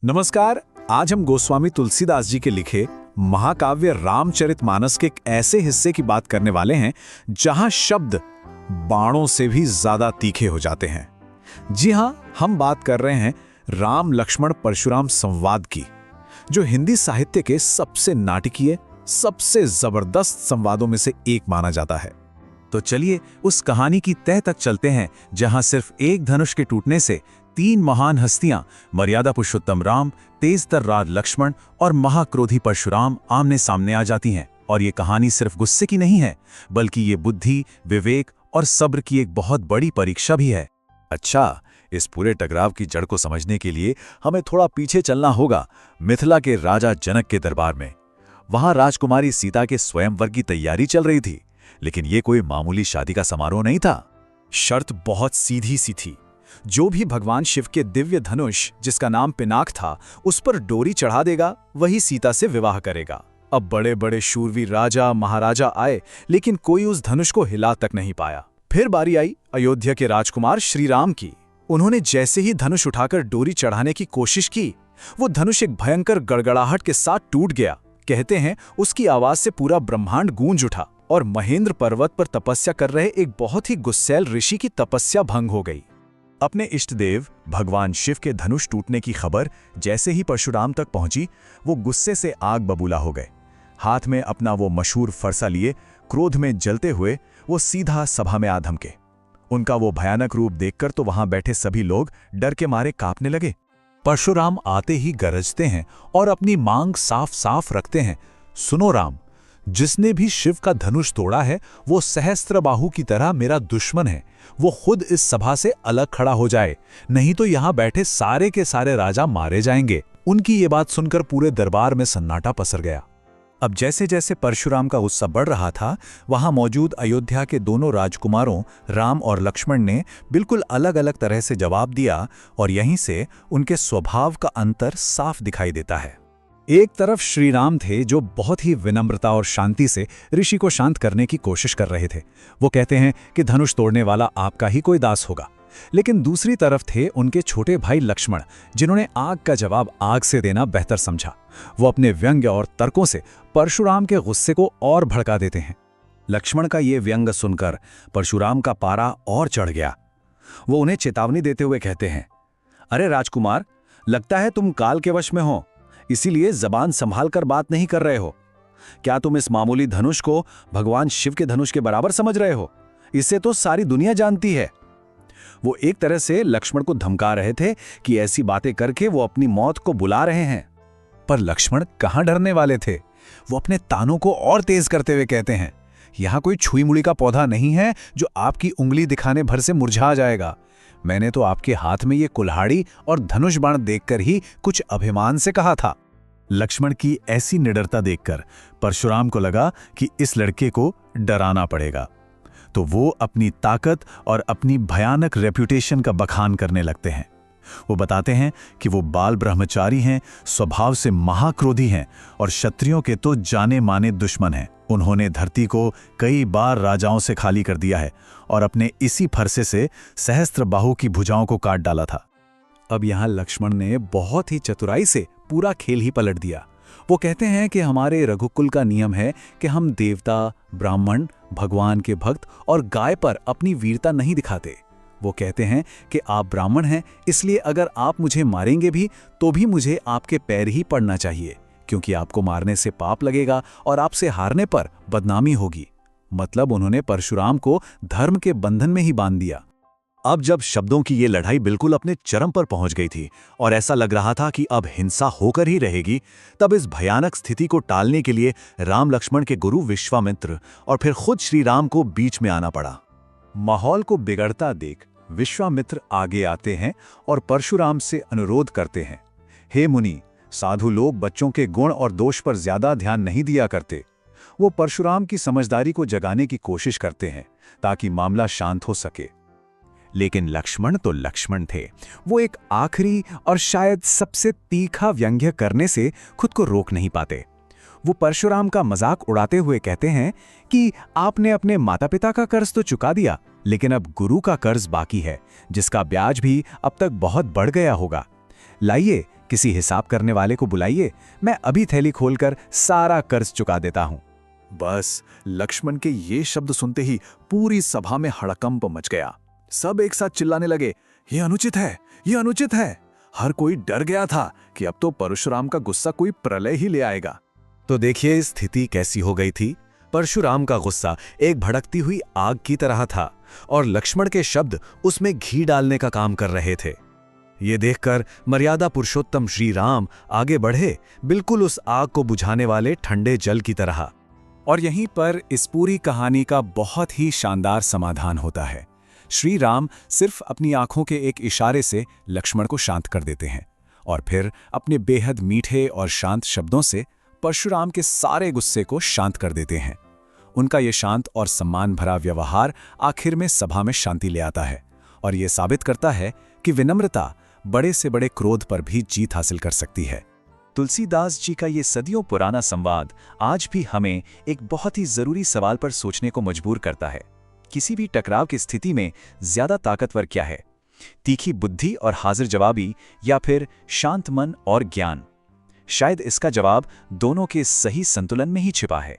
नमस्कार। आज हम गोस्वामी तुलसीदास जी के लिखे महाकाव्य रामचरितमानस के एक ऐसे हिस्से की बात करने वाले हैं जहां शब्द बाणों से भी ज्यादा तीखे हो जाते हैं। जी हां, हम बात कर रहे हैं राम लक्ष्मण परशुराम संवाद की, जो हिंदी साहित्य के सबसे नाटकीय, सबसे जबरदस्त संवादों में से एक माना जाता है। तो चलिए उस कहानी की तह तक चलते हैं जहां सिर्फ एक धनुष के टूटने से तीन महान हस्तियां मर्यादा पुरुषोत्तम राम, तेजतर राज लक्ष्मण और महाक्रोधी परशुराम आमने सामने आ जाती हैं। और ये कहानी सिर्फ गुस्से की नहीं है, बल्कि ये बुद्धि, विवेक और सब्र की एक बहुत बड़ी परीक्षा भी है। अच्छा, इस पूरे टकराव की जड़ को समझने के लिए हमें थोड़ा पीछे चलना होगा, मिथिला के राजा जनक के दरबार में। वहां राजकुमारी सीता के स्वयंवर की तैयारी चल रही थी, लेकिन ये कोई मामूली शादी का समारोह नहीं था। शर्त बहुत सीधी सी थी। जो भी भगवान शिव के दिव्य धनुष, जिसका नाम पिनाक था, उस पर डोरी चढ़ा देगा, वही सीता से विवाह करेगा। अब बड़े बड़े शूरवीर राजा महाराजा आए, लेकिन कोई उस धनुष को हिला तक नहीं पाया। फिर बारी आई अयोध्या के राजकुमार श्री राम की। उन्होंने जैसे ही धनुष उठाकर डोरी चढ़ाने की कोशिश की, वो धनुष एक भयंकर गड़गड़ाहट के साथ टूट गया। कहते हैं उसकी आवाज से पूरा ब्रह्मांड गूंज उठा और महेंद्र पर्वत पर तपस्या कर रहे एक बहुत ही गुस्सैल ऋषि की तपस्या भंग हो गई। अपने इष्ट देव भगवान शिव के धनुष टूटने की खबर जैसे ही परशुराम तक पहुंची, वो गुस्से से आग बबूला हो गए। हाथ में अपना वो मशहूर फरसा लिए, क्रोध में जलते हुए वो सीधा सभा में आ धमके। उनका वो भयानक रूप देखकर तो वहां बैठे सभी लोग डर के मारे कांपने लगे। परशुराम आते ही गरजते हैं और अपनी मांग साफ साफ रखते हैं, सुनो राम, जिसने भी शिव का धनुष तोड़ा है वो सहस्त्रबाहु की तरह मेरा दुश्मन है। वो खुद इस सभा से अलग खड़ा हो जाए, नहीं तो यहां बैठे सारे के सारे राजा मारे जाएंगे। उनकी ये बात सुनकर पूरे दरबार में सन्नाटा पसर गया। अब जैसे जैसे परशुराम का गुस्सा बढ़ रहा था, वहां मौजूद अयोध्या के दोनों राजकुमारों राम और लक्ष्मण ने बिल्कुल अलग अलग तरह से जवाब दिया, और यहीं से उनके स्वभाव का अंतर साफ दिखाई देता है। एक तरफ श्री राम थे, जो बहुत ही विनम्रता और शांति से ऋषि को शांत करने की कोशिश कर रहे थे। वो कहते हैं कि धनुष तोड़ने वाला आपका ही कोई दास होगा। लेकिन दूसरी तरफ थे उनके छोटे भाई लक्ष्मण, जिन्होंने आग का जवाब आग से देना बेहतर समझा। वो अपने व्यंग्य और तर्कों से परशुराम के गुस्से को और भड़का देते हैं। लक्ष्मण का ये व्यंग्य सुनकर परशुराम का पारा और चढ़ गया। वो उन्हें चेतावनी देते हुए कहते हैं, अरे राजकुमार, लगता है तुम काल के वश में हो, इसीलिए जबान संभाल कर बात नहीं कर रहे हो। क्या तुम इस मामूली धनुष को भगवान शिव के धनुष के बराबर समझ रहे हो? इसे तो सारी दुनिया जानती है। वो एक तरह से लक्ष्मण को धमका रहे थे कि ऐसी बातें करके वो अपनी मौत को बुला रहे हैं। पर लक्ष्मण कहां डरने वाले थे। वो अपने तानों को और तेज करते हुए कहते हैं, यहां कोई छुई मुड़ी का पौधा नहीं है जो आपकी उंगली दिखाने भर से मुरझा जाएगा। मैंने तो आपके हाथ में ये कुल्हाड़ी और धनुष बाण देखकर ही कुछ अभिमान से कहा था। लक्ष्मण की ऐसी निडरता देखकर परशुराम को लगा कि इस लड़के को डराना पड़ेगा, तो वो अपनी ताकत और अपनी भयानक रेप्यूटेशन का बखान करने लगते हैं। वो बताते हैं कि वो बाल ब्रह्मचारी हैं, स्वभाव से महाक्रोधी हैं और क्षत्रियों के तो जाने माने दुश्मन हैं। उन्होंने धरती को कई बार राजाओं से खाली कर दिया है और अपने इसी फरसे से सहस्त्रबाहु की भुजाओं को काट डाला था। अब यहाँ लक्ष्मण ने बहुत ही चतुराई से पूरा खेल ही पलट दिया। वो कहते हैं कि हमारे रघुकुल का नियम है कि हम देवता, ब्राह्मण, भगवान के भक्त और गाय पर अपनी वीरता नहीं दिखाते। वो कहते हैं कि आप ब्राह्मण हैं, इसलिए अगर आप मुझे मारेंगे भी तो भी मुझे आपके पैर ही पड़ना चाहिए, क्योंकि आपको मारने से पाप लगेगा और आपसे हारने पर बदनामी होगी। मतलब उन्होंने परशुराम को धर्म के बंधन में ही बांध दिया। अब जब शब्दों की ये लड़ाई बिल्कुल अपने चरम पर पहुंच गई थी और ऐसा लग रहा था कि अब हिंसा होकर ही रहेगी, तब इस भयानक स्थिति को टालने के लिए राम लक्ष्मण के गुरु विश्वामित्र और फिर खुद श्री राम को बीच में आना पड़ा। माहौल को बिगड़ता देख विश्वामित्र आगे आते हैं और परशुराम से अनुरोध करते हैं, हे मुनि, साधु लोग बच्चों के गुण और दोष पर ज्यादा ध्यान नहीं दिया करते। वो परशुराम की समझदारी को जगाने की कोशिश करते हैं ताकि मामला शांत हो सके। लेकिन लक्ष्मण तो लक्ष्मण थे। वो एक आखिरी और शायद सबसे तीखा व्यंग्य करने से खुद को रोक नहीं पाते। वो परशुराम का मजाक उड़ाते हुए कहते हैं कि आपने अपने माता पिता का कर्ज तो चुका दिया, लेकिन अब गुरु का कर्ज बाकी है, जिसका ब्याज भी अब तक बहुत बढ़ गया होगा। लाइए किसी हिसाब करने वाले को बुलाइए, मैं अभी थैली खोलकर सारा कर्ज चुका देता हूं। बस लक्ष्मण के ये शब्द सुनते ही पूरी सभा में हड़कंप मच गया। सब एक साथ चिल्लाने लगे, ये अनुचित है, ये अनुचित है। हर कोई डर गया था कि अब तो परशुराम का गुस्सा कोई प्रलय ही ले आएगा। तो देखिए स्थिति कैसी हो गई थी। परशुराम का गुस्सा एक भड़कती हुई आग की तरह था और लक्ष्मण के शब्द उसमें घी डालने का काम कर रहे थे। ये देखकर मर्यादा पुरुषोत्तम श्री राम आगे बढ़े, बिल्कुल उस आग को बुझाने वाले ठंडे जल की तरह। और यहीं पर इस पूरी कहानी का बहुत ही शानदार समाधान होता है। श्री राम सिर्फ अपनी आंखों के एक इशारे से लक्ष्मण को शांत कर देते हैं और फिर अपने बेहद मीठे और शांत शब्दों से परशुराम के सारे गुस्से को शांत कर देते हैं। उनका ये शांत और सम्मान भरा व्यवहार आखिर में सभा में शांति ले आता है और ये साबित करता है कि विनम्रता बड़े से बड़े क्रोध पर भी जीत हासिल कर सकती है। तुलसीदास जी का ये सदियों पुराना संवाद आज भी हमें एक बहुत ही जरूरी सवाल पर सोचने को मजबूर करता है। किसी भी टकराव की स्थिति में ज्यादा ताकतवर क्या है, तीखी बुद्धि और हाजिर जवाबी या फिर शांत मन और ज्ञान? शायद इसका जवाब दोनों के सही संतुलन में ही छिपा है।